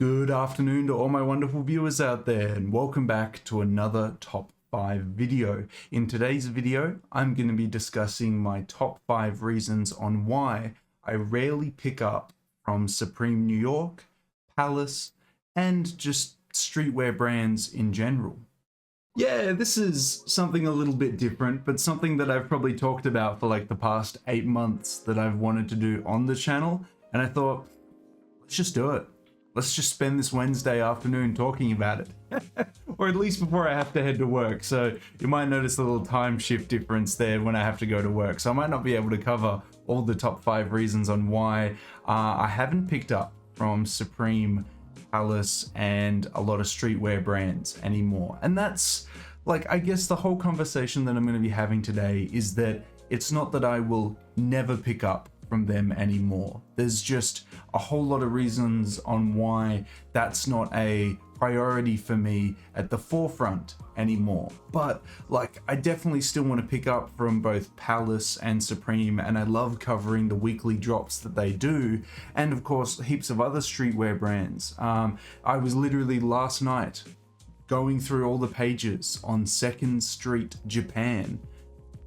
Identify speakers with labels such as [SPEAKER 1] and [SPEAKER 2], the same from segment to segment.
[SPEAKER 1] Good afternoon to all my wonderful viewers out there, and welcome back to another top 5 video. In today's video, I'm going to be discussing my top 5 reasons on why I rarely pick up from Supreme New York, Palace, and just streetwear brands in general. Yeah, this is something a little bit different, but something that I've probably talked about for like the past 8 months that I've wanted to do on the channel, and I thought, let's just do it. Let's just spend this Wednesday afternoon talking about it. Or at least before I have to head to work. So you might notice a little time shift difference there when I have to go to work. So I might not be able to cover all the top 5 reasons on why I haven't picked up from Supreme, Palace, and a lot of streetwear brands anymore. And that's, like, I guess the whole conversation that I'm going to be having today is that it's not that I will never pick up from them anymore. There's just a whole lot of reasons on why that's not a priority for me at the forefront anymore. But like, I definitely still want to pick up from both Palace and Supreme, and I love covering the weekly drops that they do, and of course heaps of other streetwear brands. I was literally last night going through all the pages on 2nd Street Japan,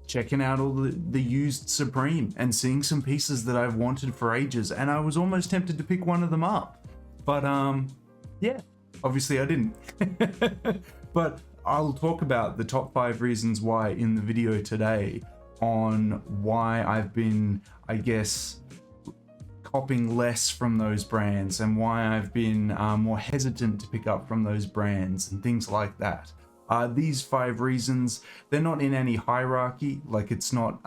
[SPEAKER 1] checking out all the used Supreme and seeing some pieces that I've wanted for ages, and I was almost tempted to pick one of them up, but yeah, obviously I didn't. But I'll talk about the top 5 reasons why in the video today on why I've been, I guess, copping less from those brands, and why I've been more hesitant to pick up from those brands and things like that. These 5 reasons, they're not in any hierarchy. Like, it's not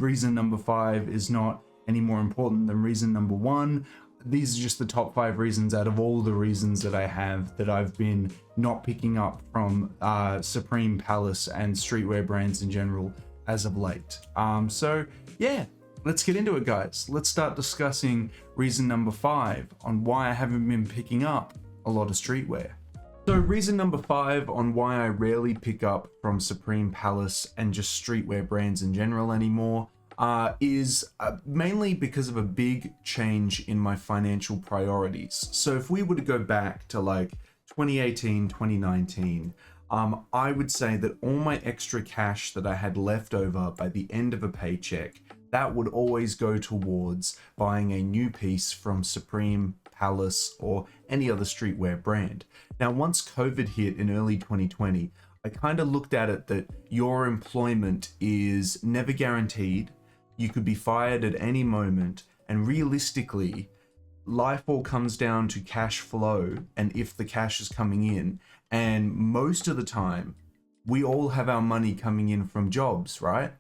[SPEAKER 1] reason number 5 is not any more important than reason number 1. These are just the top 5 reasons out of all the reasons that I have that I've been not picking up from Supreme, Palace, and streetwear brands in general as of late. So yeah, let's get into it, guys. Let's start discussing reason number 5 on why I haven't been picking up a lot of streetwear. So reason number 5 on why I rarely pick up from Supreme, Palace, and just streetwear brands in general anymore is mainly because of a big change in my financial priorities. So if we were to go back to like 2018, 2019, I would say that all my extra cash that I had left over by the end of a paycheck, that would always go towards buying a new piece from Supreme, Palace, or any other streetwear brand. Now, once COVID hit in early 2020, I kind of looked at it that your employment is never guaranteed. You could be fired at any moment, and realistically, life all comes down to cash flow and if the cash is coming in. And most of the time, we all have our money coming in from jobs, right?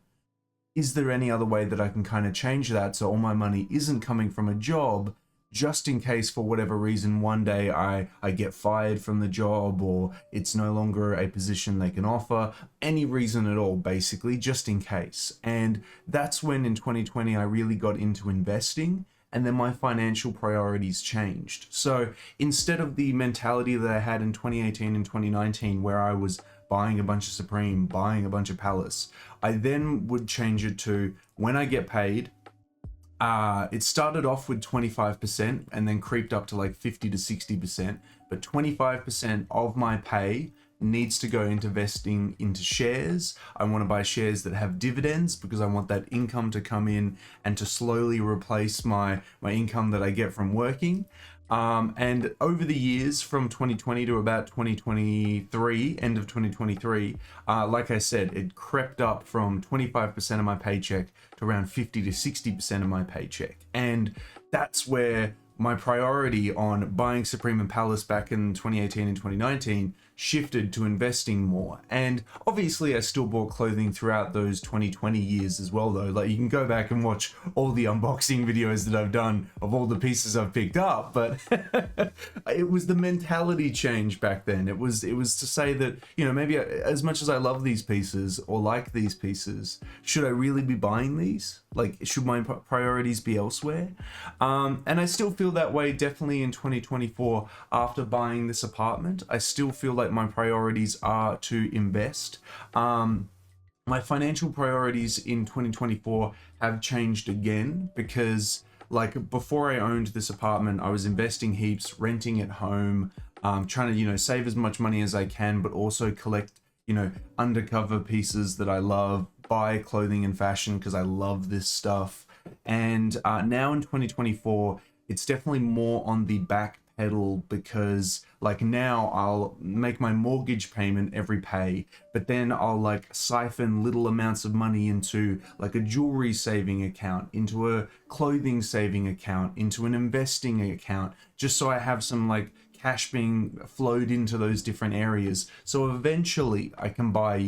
[SPEAKER 1] Is there any other way that I can kind of change that so all my money isn't coming from a job, just in case for whatever reason one day I get fired from the job, or it's no longer a position they can offer, any reason at all, basically, just in case. And that's when in 2020 I really got into investing, and then my financial priorities changed. So instead of the mentality that I had in 2018 and 2019 where I was buying a bunch of Supreme, buying a bunch of Palace, I then would change it to, when I get paid, it started off with 25% and then creeped up to like 50 to 60%, but 25% of my pay needs to go into investing into shares. I want to buy shares that have dividends because I want that income to come in and to slowly replace my income that I get from working. And over the years from 2020 to about 2023, end of 2023, like I said, it crept up from 25% of my paycheck to around 50 to 60% of my paycheck. And that's where my priority on buying Supreme and Palace back in 2018 and 2019 shifted to investing more. And obviously I still bought clothing throughout those 2020 years as well, though. Like, you can go back and watch all the unboxing videos that I've done of all the pieces I've picked up, but it was the mentality change back then. It was to say that, you know, maybe as much as I love these pieces or like these pieces, should I really be buying these? Like, should my priorities be elsewhere? And I still feel that way definitely in 2024 after buying this apartment. I still feel like my priorities are to invest. My financial priorities in 2024 have changed again because like before I owned this apartment, I was investing heaps, renting at home, trying to, save as much money as I can, but also collect, undercover pieces that I love, buy clothing and fashion because I love this stuff. And now in 2024, it's definitely more on the back pedal because like now I'll make my mortgage payment every pay, but then I'll like siphon little amounts of money into like a jewelry saving account, into a clothing saving account, into an investing account, just so I have some like cash being flowed into those different areas. So eventually I can buy,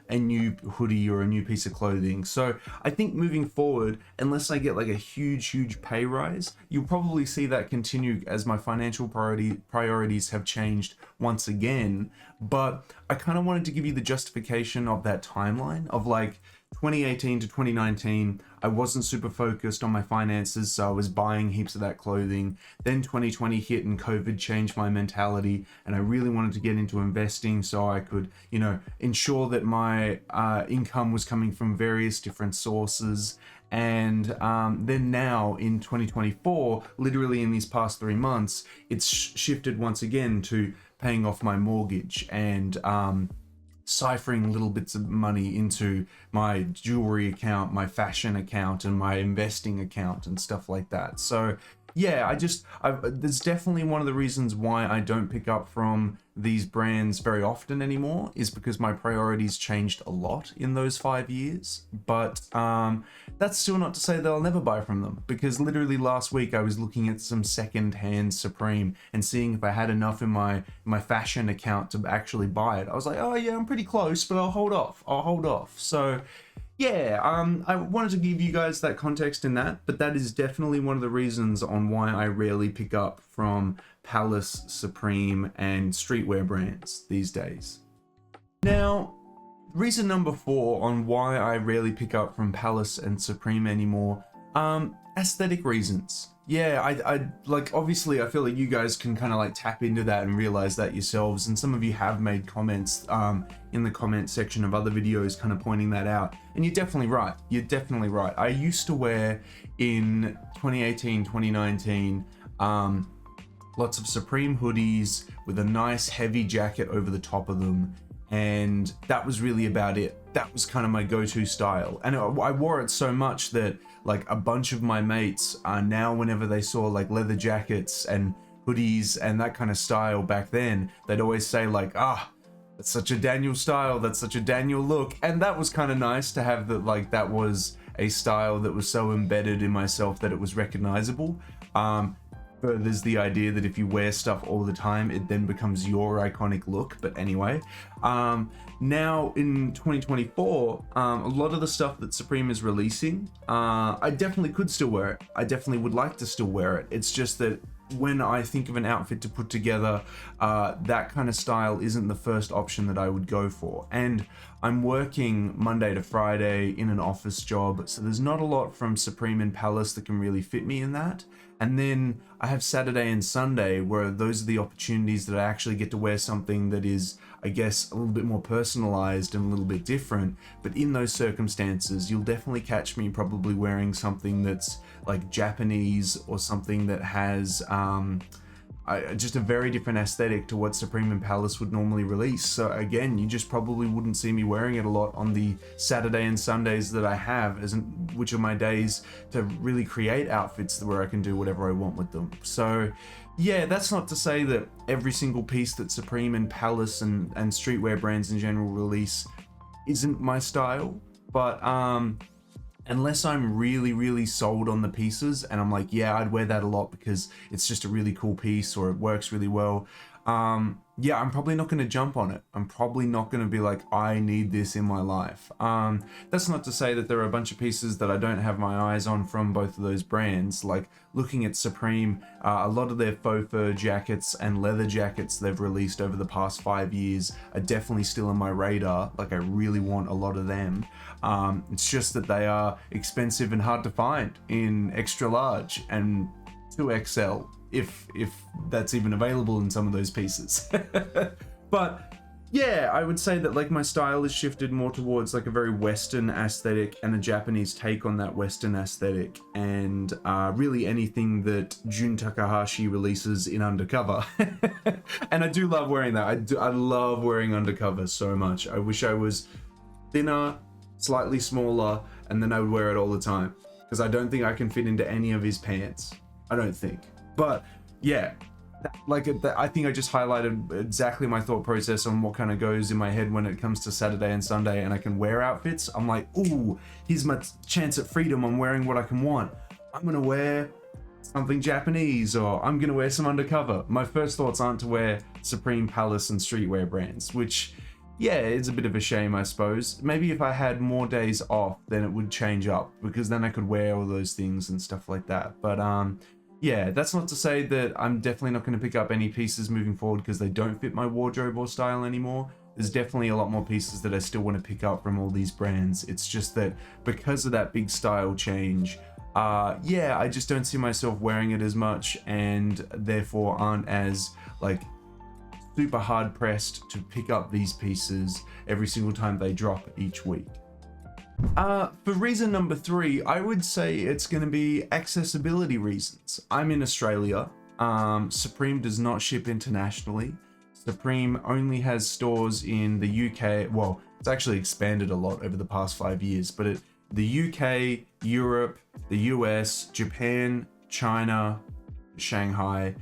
[SPEAKER 1] a new hoodie or a new piece of clothing. So I think moving forward, unless I get like a huge pay rise, you'll probably see that continue as my financial priorities have changed once again. But I kind of wanted to give you the justification of that timeline of like 2018 to 2019, I wasn't super focused on my finances, so I was buying heaps of that clothing. Then 2020 hit and COVID changed my mentality, and I really wanted to get into investing so I could, ensure that my income was coming from various different sources. And then now in 2024, literally in these past 3 months, it's shifted once again to paying off my mortgage and ciphering little bits of money into my jewelry account, my fashion account, and my investing account and stuff like that. So yeah, there's definitely one of the reasons why I don't pick up from these brands very often anymore is because my priorities changed a lot in those 5 years. But that's still not to say that I'll never buy from them, because literally last week I was looking at some second-hand Supreme and seeing if I had enough in my fashion account to actually buy it. I was like, oh yeah, I'm pretty close, but I'll hold off. So yeah, I wanted to give you guys that context in that, but that is definitely one of the reasons on why I rarely pick up from Palace, Supreme, and streetwear brands these days. Now, reason number 4 on why I rarely pick up from Palace and Supreme anymore, aesthetic reasons. Yeah, I like, obviously I feel like you guys can kind of like tap into that and realize that yourselves, and some of you have made comments in the comment section of other videos kind of pointing that out, and you're definitely right. I used to wear in 2018, 2019 lots of Supreme hoodies with a nice heavy jacket over the top of them, and that was really about it. That was kind of my go-to style, and I wore it so much that like a bunch of my mates are now, whenever they saw like leather jackets and hoodies and that kind of style back then, they'd always say like, that's such a Daniel style, that's such a Daniel look. And that was kind of nice to have that, like that was a style that was so embedded in myself that it was recognizable. Furthers the idea that if you wear stuff all the time, it then becomes your iconic look. But anyway, now in 2024, a lot of the stuff that Supreme is releasing, I definitely could still wear it. I definitely would like to still wear it. It's just that when I think of an outfit to put together, that kind of style isn't the first option that I would go for. And I'm working Monday to Friday in an office job, so there's not a lot from Supreme and Palace that can really fit me in that. And then I have Saturday and Sunday where those are the opportunities that I actually get to wear something that is, I guess, a little bit more personalized and a little bit different. But in those circumstances, you'll definitely catch me probably wearing something that's like Japanese or something that has just a very different aesthetic to what Supreme and Palace would normally release. So again, you just probably wouldn't see me wearing it a lot on the Saturday and Sundays that I have, which are my days to really create outfits where I can do whatever I want with them. So yeah, that's not to say that every single piece that Supreme and Palace and streetwear brands in general release isn't my style, but unless I'm really sold on the pieces and I'm like, yeah, I'd wear that a lot because it's just a really cool piece or it works really well, yeah, I'm probably not going to jump on it. I'm probably not going to be like, I need this in my life. That's not to say that there are a bunch of pieces that I don't have my eyes on from both of those brands. Like looking at Supreme, a lot of their faux fur jackets and leather jackets they've released over the past 5 years are definitely still on my radar. Like I really want a lot of them. It's just that they are expensive and hard to find in extra large and 2XL. If that's even available in some of those pieces. But yeah, I would say that like my style has shifted more towards like a very Western aesthetic and a Japanese take on that Western aesthetic, and really anything that Jun Takahashi releases in undercover. And I do love wearing that. I love wearing undercover so much. I wish I was thinner, slightly smaller, and then I would wear it all the time, because I don't think I can fit into any of his pants. I don't think. But yeah, I think I just highlighted exactly my thought process on what kind of goes in my head when it comes to Saturday and Sunday and I can wear outfits. I'm like, ooh, here's my chance at freedom. I'm wearing what I can want. I'm gonna wear something Japanese, or I'm gonna wear some undercover. My first thoughts aren't to wear Supreme, Palace and streetwear brands, which, yeah, it's a bit of a shame, I suppose. Maybe if I had more days off, then it would change up, because then I could wear all those things and stuff like that. But yeah, that's not to say that I'm definitely not going to pick up any pieces moving forward because they don't fit my wardrobe or style anymore. There's definitely a lot more pieces that I still want to pick up from all these brands. It's just that because of that big style change, yeah, I just don't see myself wearing it as much, and therefore aren't as like super hard pressed to pick up these pieces every single time they drop each week. For reason number 3, I would say it's going to be accessibility reasons. I'm in Australia. Supreme does not ship internationally. Supreme only has stores in the UK. Well, it's actually expanded a lot over the past 5 years, but the UK, Europe, the US, Japan, China, Shanghai,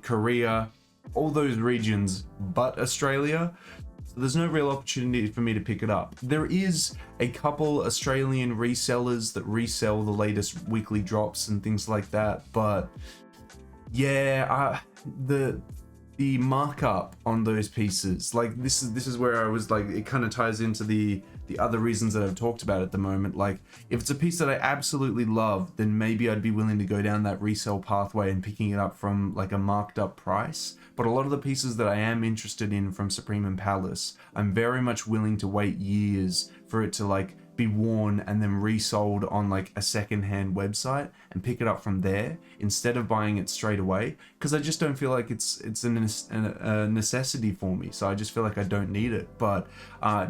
[SPEAKER 1] Korea, all those regions but Australia. So there's no real opportunity for me to pick it up. There is a couple Australian resellers that resell the latest weekly drops and things like that, but yeah, the markup on those pieces, like this is where I was like, it kind of ties into the other reasons that I've talked about at the moment. Like, if it's a piece that I absolutely love, then maybe I'd be willing to go down that resale pathway and picking it up from like a marked up price. But a lot of the pieces that I am interested in from Supreme and Palace, I'm very much willing to wait years for it to like be worn and then resold on like a secondhand website and pick it up from there instead of buying it straight away, because I just don't feel like it's a necessity for me. So I just feel like I don't need it. But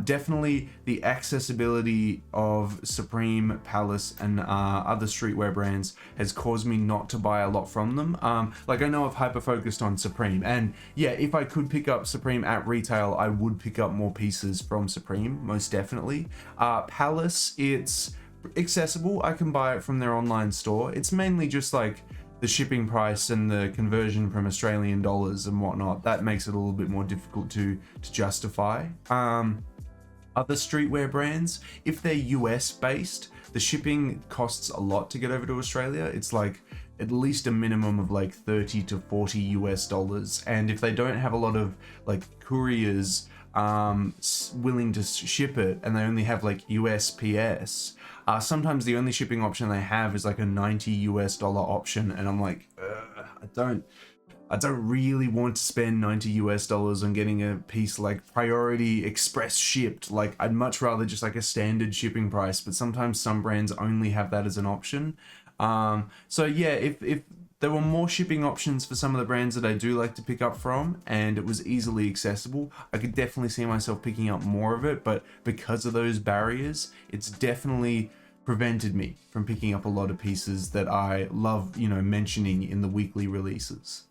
[SPEAKER 1] definitely the accessibility of Supreme, Palace and other streetwear brands has caused me not to buy a lot from them. Like, I know I've hyper focused on Supreme, and yeah, if I could pick up Supreme at retail, I would pick up more pieces from Supreme, most definitely. Palace, it's accessible. I can buy it from their online store. It's mainly just like the shipping price and the conversion from Australian dollars and whatnot. That makes it a little bit more difficult to justify. Other streetwear brands, if they're US based, the shipping costs a lot to get over to Australia. It's like at least a minimum of like 30 to 40 US dollars. And if they don't have a lot of like couriers willing to ship it, and they only have like USPS, sometimes the only shipping option they have is like a $90 US option, and I'm like, I don't really want to spend $90 US on getting a piece like priority express shipped. Like, I'd much rather just like a standard shipping price, but sometimes some brands only have that as an option. So yeah, if there were more shipping options for some of the brands that I do like to pick up from, and it was easily accessible, I could definitely see myself picking up more of it. But because of those barriers, it's definitely prevented me from picking up a lot of pieces that I love, you know, mentioning in the weekly releases.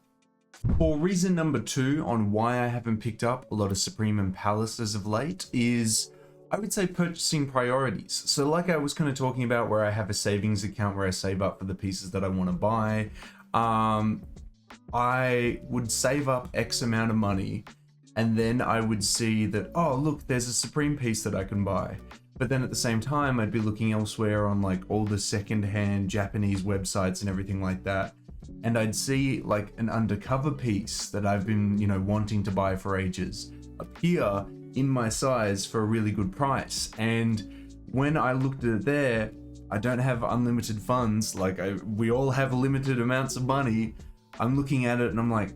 [SPEAKER 1] For reason number 2 on why I haven't picked up a lot of Supreme and Palace as of late is, I would say, purchasing priorities. So like I was kind of talking about, where I have a savings account where I save up for the pieces that I want to buy, I would save up X amount of money, and then I would see that, oh look, there's a Supreme piece that I can buy. But then at the same time, I'd be looking elsewhere on like all the secondhand Japanese websites and everything like that, and I'd see like an undercover piece that I've been, you know, wanting to buy for ages appear in my size for a really good price. And when I looked at it there, I don't have unlimited funds. Like, we all have limited amounts of money. I'm looking at it and I'm like,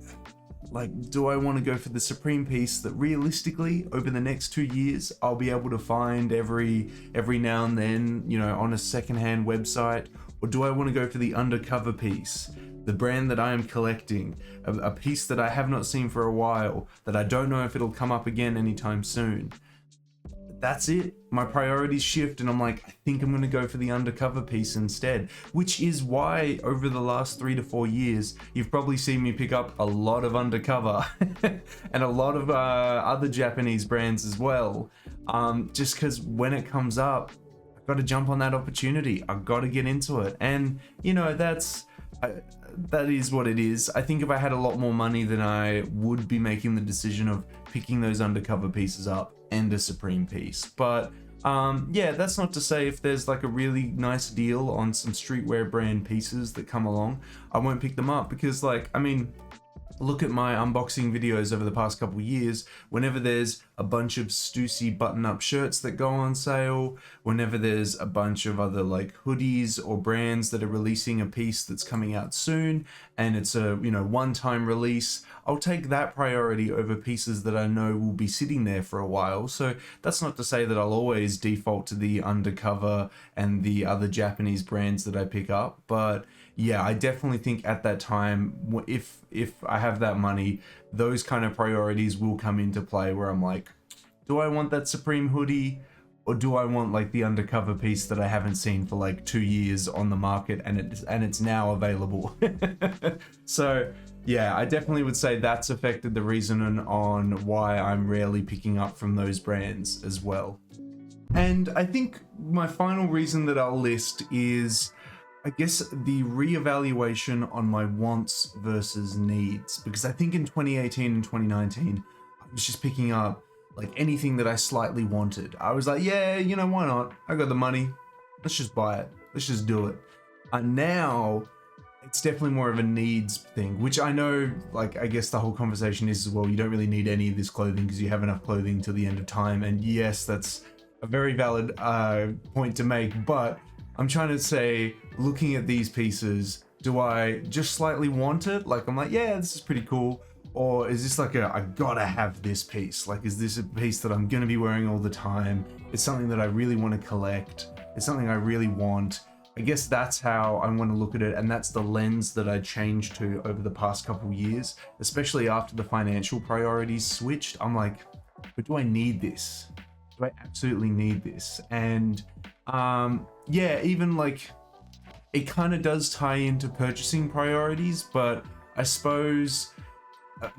[SPEAKER 1] do I want to go for the Supreme piece that realistically over the next 2 years I'll be able to find every now and then, you know, on a secondhand website? Or do I want to go for the undercover piece the brand that I am collecting, a piece that I have not seen for a while, that I don't know if it'll come up again anytime soon. That's it. My priorities shift and I'm like, I think I'm going to go for the undercover piece instead, which is why over the last 3 to 4 years, you've probably seen me pick up a lot of undercover and a lot of other Japanese brands as well. Just because when it comes up, I've got to jump on that opportunity. I've got to get into it. And, you know, that is what it is. I think if I had a lot more money, then I would be making the decision of picking those undercover pieces up and a Supreme piece. But yeah, that's not to say if there's like a really nice deal on some streetwear brand pieces that come along, I won't pick them up, because like, I mean, look at my unboxing videos over the past couple years. Whenever there's a bunch of Stussy button-up shirts that go on sale, whenever there's a bunch of other like hoodies or brands that are releasing a piece that's coming out soon and it's a, you know, one-time release, I'll take that priority over pieces that I know will be sitting there for a while. So that's not to say that I'll always default to the undercover and the other Japanese brands that I pick up, but yeah, I definitely think at that time, if I have that money, those kind of priorities will come into play where I'm like, do I want that Supreme hoodie, or do I want like the undercover piece that I haven't seen for like 2 years on the market and it's now available? So yeah, I definitely would say that's affected the reason on why I'm rarely picking up from those brands as well. And I think my final reason that I'll list is, I guess, the reevaluation on my wants versus needs, because I think in 2018 and 2019, I was just picking up like anything that I slightly wanted. I was like, yeah, you know, why not? I got the money. Let's just buy it. Let's just do it. And now it's definitely more of a needs thing, which I know, like, I guess the whole conversation is, well, you don't really need any of this clothing because you have enough clothing till the end of time. And yes, that's a very valid point to make, but I'm trying to say, looking at these pieces, do I just slightly want it? Like, I'm like, yeah, this is pretty cool. Or is this like I gotta have this piece? Like, is this a piece that I'm gonna be wearing all the time? It's something that I really want to collect. It's something I really want. I guess that's how I want to look at it. And that's the lens that I changed to over the past couple years, especially after the financial priorities switched. I'm like, but do I need this? Do I absolutely need this? And yeah, even like, it kind of does tie into purchasing priorities, but I suppose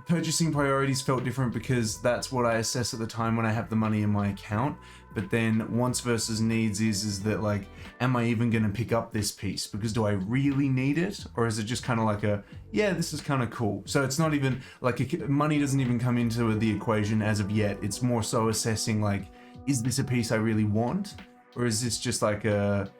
[SPEAKER 1] purchasing priorities felt different because that's what I assess at the time when I have the money in my account. But then wants versus needs is that like, am I even going to pick up this piece? Because do I really need it? Or is it just kind of like a, yeah, this is kind of cool. So it's not even like money doesn't even come into the equation as of yet. It's more so assessing like, is this a piece I really want? Or is this just like a,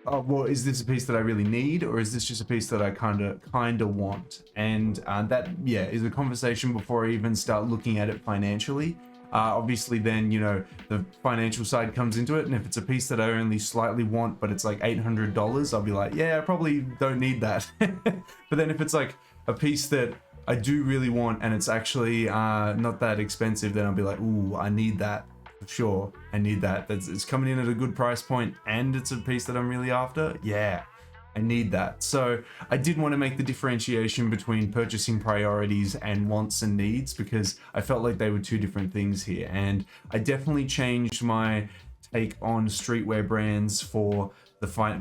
[SPEAKER 1] oh, well, is this a piece that I really need, or is this just a piece that I kind of want? And that, yeah, is a conversation before I even start looking at it financially. Obviously, then, you know, the financial side comes into it, and if it's a piece that I only slightly want, but it's like $800, I'll be like, yeah, I probably don't need that. But then if it's like a piece that I do really want, and it's actually not that expensive, then I'll be like, ooh, I need that. Sure, I need that. It's coming in at a good price point and it's a piece that I'm really after. Yeah, I need that. So I did want to make the differentiation between purchasing priorities and wants and needs, because I felt like they were two different things here. And I definitely changed my take on streetwear brands for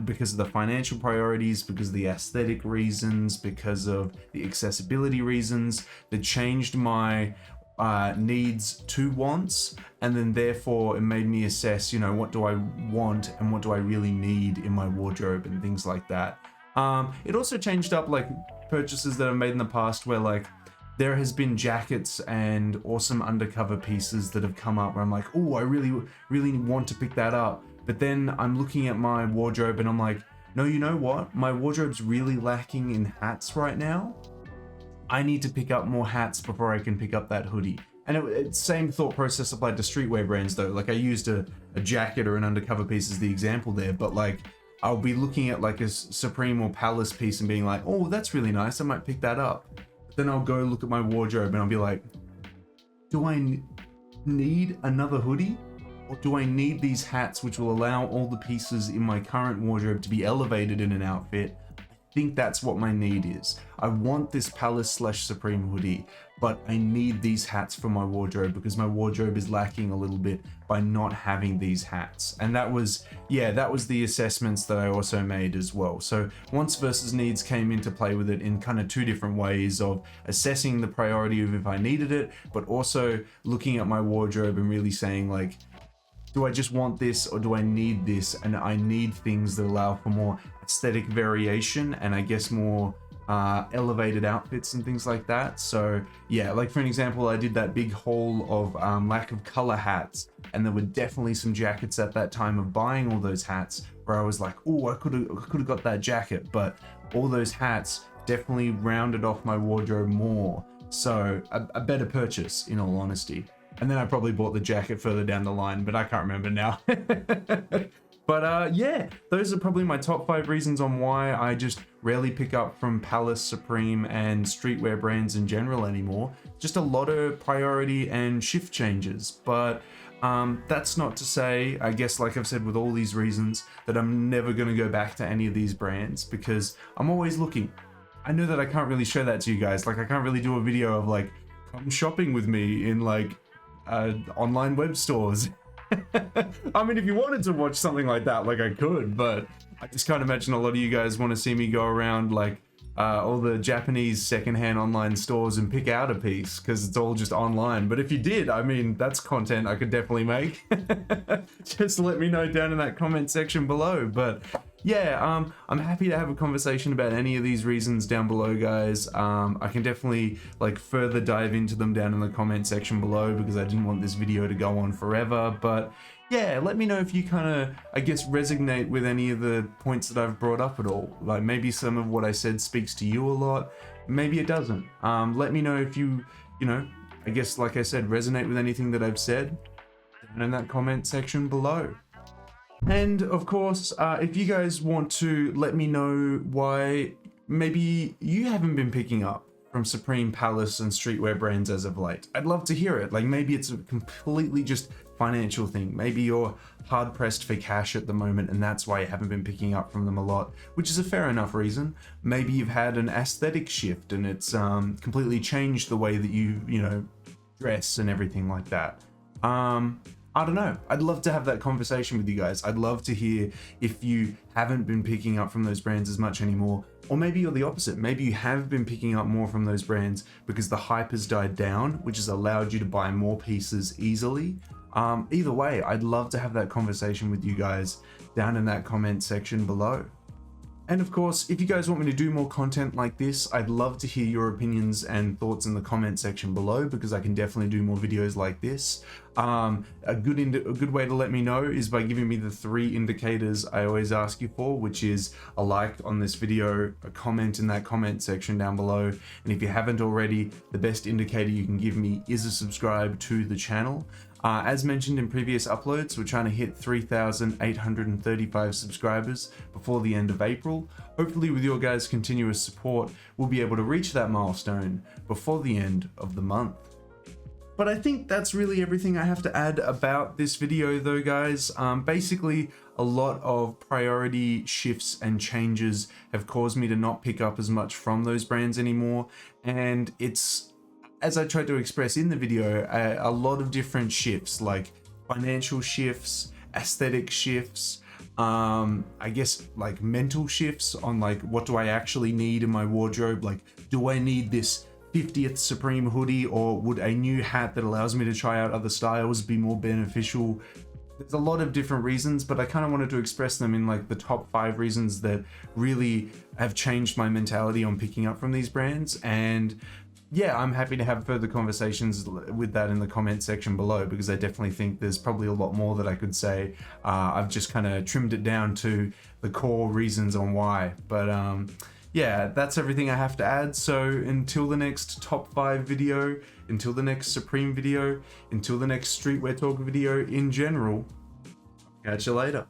[SPEAKER 1] because of the financial priorities, because of the aesthetic reasons, because of the accessibility reasons, that changed my needs to wants, and then therefore it made me assess, you know, what do I want and what do I really need in my wardrobe and things like that. It also changed up like purchases that I've made in the past where like there has been jackets and awesome undercover pieces that have come up where I'm like, oh, I really want to pick that up. But then I'm looking at my wardrobe and I'm like, no, you know what? My wardrobe's really lacking in hats right now. I need to pick up more hats before I can pick up that hoodie. And it's same thought process applied to streetwear brands though. Like I used a jacket or an undercover piece as the example there, but like I'll be looking at like a Supreme or Palace piece and being like, oh, that's really nice, I might pick that up. But then I'll go look at my wardrobe and I'll be like, do I need another hoodie? Or do I need these hats which will allow all the pieces in my current wardrobe to be elevated in an outfit? I think that's what my need is. I want this Palace/Supreme hoodie, but I need these hats for my wardrobe because my wardrobe is lacking a little bit by not having these hats. And that was the assessments that I also made as well. So wants versus needs came into play with it in kind of two different ways of assessing the priority of if I needed it, but also looking at my wardrobe and really saying like, do I just want this or do I need this? And I need things that allow for more aesthetic variation and I guess more elevated outfits and things like that. So yeah, like for an example, I did that big haul of lack of color hats, and there were definitely some jackets at that time of buying all those hats where I was like, oh, I could have got that jacket, but all those hats definitely rounded off my wardrobe more. So a better purchase, in all honesty. And then I probably bought the jacket further down the line, but I can't remember now. But yeah, those are probably my top 5 reasons on why I just rarely pick up from Palace, Supreme, and streetwear brands in general anymore. Just a lot of priority and shift changes. But that's not to say, I guess like I've said with all these reasons, that I'm never going to go back to any of these brands because I'm always looking. I know that I can't really show that to you guys. Like I can't really do a video of like, come shopping with me in like online web stores. I mean, if you wanted to watch something like that, like I could, but I just can't imagine a lot of you guys want to see me go around like all the Japanese secondhand online stores and pick out a piece because it's all just online. But if you did, I mean, that's content I could definitely make. Just let me know down in that comment section below. But yeah, I'm happy to have a conversation about any of these reasons down below, guys. I can definitely like further dive into them down in the comment section below because I didn't want this video to go on forever. But yeah, let me know if you kind of, I guess, resonate with any of the points that I've brought up at all. Like maybe some of what I said speaks to you a lot, maybe it doesn't. Let me know if you know, I guess like I said, resonate with anything that I've said down in that comment section below. And of course, if you guys want to let me know why maybe you haven't been picking up from Supreme, Palace, and streetwear brands as of late, I'd love to hear it. Like maybe it's a completely just financial thing. Maybe you're hard pressed for cash at the moment and that's why you haven't been picking up from them a lot, which is a fair enough reason. Maybe you've had an aesthetic shift and it's completely changed the way that you know, dress and everything like that. I don't know. I'd love to have that conversation with you guys. I'd love to hear if you haven't been picking up from those brands as much anymore, or maybe you're the opposite. Maybe you have been picking up more from those brands because the hype has died down, which has allowed you to buy more pieces easily. Either way, I'd love to have that conversation with you guys down in that comment section below. And of course, if you guys want me to do more content like this, I'd love to hear your opinions and thoughts in the comment section below because I can definitely do more videos like this. A good way to let me know is by giving me the 3 indicators I always ask you for, which is a like on this video, a comment in that comment section down below, and if you haven't already, the best indicator you can give me is a subscribe to the channel. As mentioned in previous uploads, we're trying to hit 3,835 subscribers before the end of April. Hopefully with your guys' continuous support, we'll be able to reach that milestone before the end of the month. But I think that's really everything I have to add about this video though, guys. Basically, a lot of priority shifts and changes have caused me to not pick up as much from those brands anymore. And it's, as I tried to express in the video, a lot of different shifts, like financial shifts, aesthetic shifts, I guess like mental shifts on like, what do I actually need in my wardrobe? Like, do I need this 50th Supreme hoodie, or would a new hat that allows me to try out other styles be more beneficial? There's a lot of different reasons, but I kind of wanted to express them in like the top 5 reasons that really have changed my mentality on picking up from these brands. And yeah, I'm happy to have further conversations with that in the comment section below because I definitely think there's probably a lot more that I could say. I've just kind of trimmed it down to the core reasons on why. But yeah, that's everything I have to add. So until the next top 5 video, until the next Supreme video, until the next Streetwear Talk video in general, catch you later.